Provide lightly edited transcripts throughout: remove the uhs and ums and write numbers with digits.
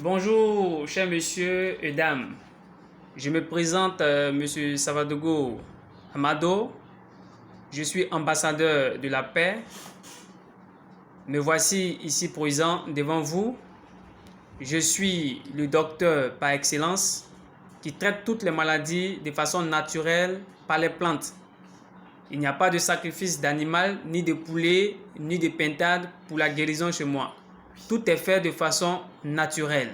Bonjour, chers messieurs et dames. Je me présente, monsieur Savadogo Amado. Je suis ambassadeur de la paix. Me voici ici présent devant vous. Je suis le docteur par excellence qui traite toutes les maladies de façon naturelle par les plantes. Il n'y a pas de sacrifice d'animal, ni de poulet, ni de pintade pour la guérison chez moi. Tout est fait de façon naturelle.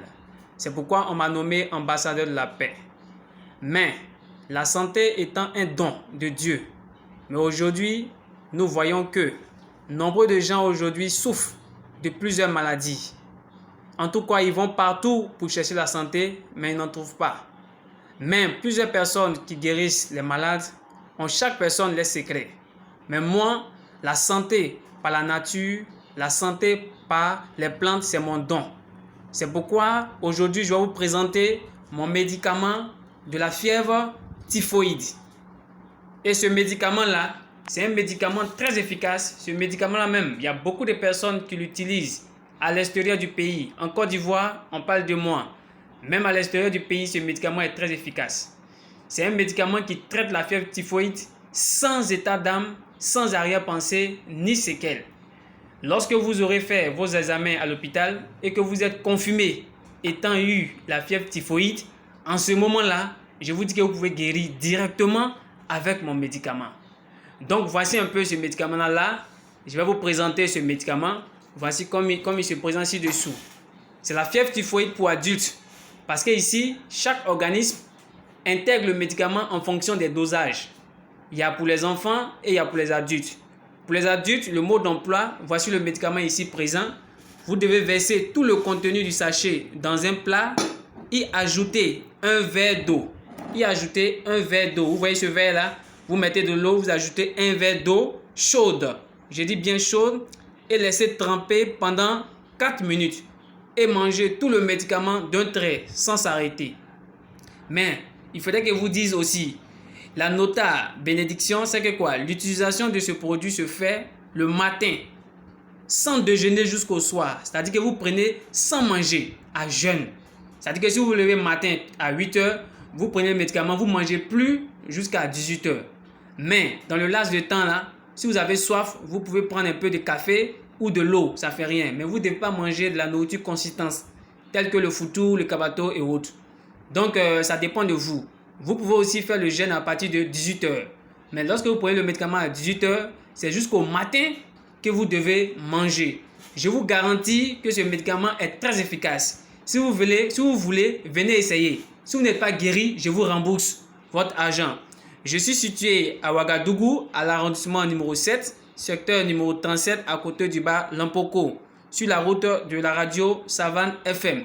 C'est pourquoi on m'a nommé ambassadeur de la paix. Mais la santé étant un don de Dieu, mais aujourd'hui, nous voyons que nombre de gens aujourd'hui souffrent de plusieurs maladies. En tout cas, ils vont partout pour chercher la santé, mais ils n'en trouvent pas. Même plusieurs personnes qui guérissent les malades ont chaque personne les secrets. Mais moi, la santé par la nature, la santé par les plantes, c'est mon don. C'est pourquoi aujourd'hui, je vais vous présenter mon médicament de la fièvre typhoïde. Et ce médicament-là, c'est un médicament très efficace. Ce médicament-là même, il y a beaucoup de personnes qui l'utilisent à l'extérieur du pays. En Côte d'Ivoire, on parle de moi. Même à l'extérieur du pays, ce médicament est très efficace. C'est un médicament qui traite la fièvre typhoïde sans état d'âme, sans arrière-pensée ni séquelles. Lorsque vous aurez fait vos examens à l'hôpital et que vous êtes confirmé étant eu la fièvre typhoïde, en ce moment-là, je vous dis que vous pouvez guérir directement avec mon médicament. Donc, voici un peu ce médicament-là. Je vais vous présenter ce médicament. Voici comme il se présente ci-dessous. C'est la fièvre typhoïde pour adultes. Parce que ici, chaque organisme intègre le médicament en fonction des dosages. Il y a pour les enfants et il y a pour les adultes. Pour les adultes, le mode d'emploi, voici le médicament ici présent. Vous devez verser tout le contenu du sachet dans un plat, y ajouter un verre d'eau. Vous voyez ce verre-là? Vous mettez de l'eau, vous ajoutez un verre d'eau chaude. Je dis bien chaude. Et laissez tremper pendant 4 minutes. Et mangez tout le médicament d'un trait sans s'arrêter. Mais il faudrait que vous disiez aussi, la nota bénédiction, c'est que quoi? L'utilisation de ce produit se fait le matin, sans déjeuner jusqu'au soir. C'est-à-dire que vous prenez sans manger, à jeûne. C'est-à-dire que si vous vous levez matin à 8 h, vous prenez le médicament, vous ne mangez plus jusqu'à 18 h. Mais dans le laps de temps là, si vous avez soif, vous pouvez prendre un peu de café ou de l'eau, ça ne fait rien. Mais vous ne devez pas manger de la nourriture consistante, telle que le foutou, le kabato et autres. Donc, ça dépend de vous. Vous pouvez aussi faire le jeûne à partir de 18 h. Mais lorsque vous prenez le médicament à 18 h, c'est jusqu'au matin que vous devez manger. Je vous garantis que ce médicament est très efficace. Si vous voulez, venez essayer. Si vous n'êtes pas guéri, je vous rembourse votre argent. Je suis situé à Ouagadougou, à l'arrondissement numéro 7, secteur numéro 37, à côté du bar Lampoko, sur la route de la radio Savane FM.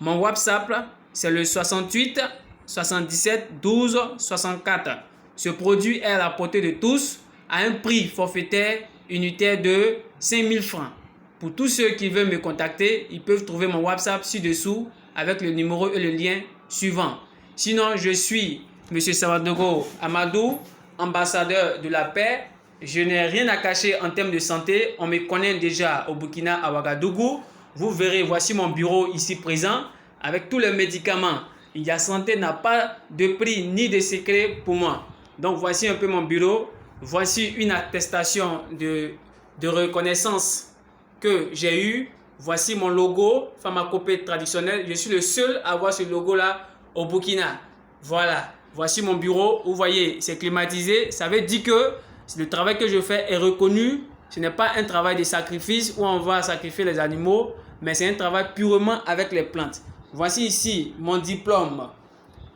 Mon WhatsApp, c'est le 68 77 12 64. Ce produit est à la portée de tous à un prix forfaitaire unitaire de 5000 francs. Pour tous ceux qui veulent me contacter, ils peuvent trouver mon WhatsApp ci-dessous avec le numéro et le lien suivant. Sinon, je suis M. Savadogo Amadou, ambassadeur de la paix. Je n'ai rien à cacher en termes de santé. On me connaît déjà au Burkina, à Ouagadougou. Vous verrez, voici mon bureau ici présent avec tous les médicaments. La santé n'a pas de prix ni de secret pour moi. Donc, voici un peu mon bureau. Voici une attestation de reconnaissance que j'ai eue. Voici mon logo, pharmacopée traditionnelle. Je suis le seul à avoir ce logo-là au Burkina. Voilà. Voici mon bureau. Vous voyez, c'est climatisé. Ça veut dire que le travail que je fais est reconnu. Ce n'est pas un travail de sacrifice où on va sacrifier les animaux, mais c'est un travail purement avec les plantes. Voici ici mon diplôme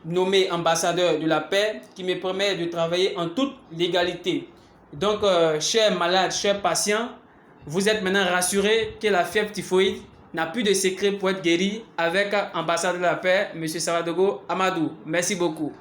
nommé ambassadeur de la paix qui me permet de travailler en toute légalité. Donc, chers malades, chers patients, vous êtes maintenant rassurés que la fièvre typhoïde n'a plus de secret pour être guérie avec ambassadeur de la paix, M. Savadogo Amadou. Merci beaucoup.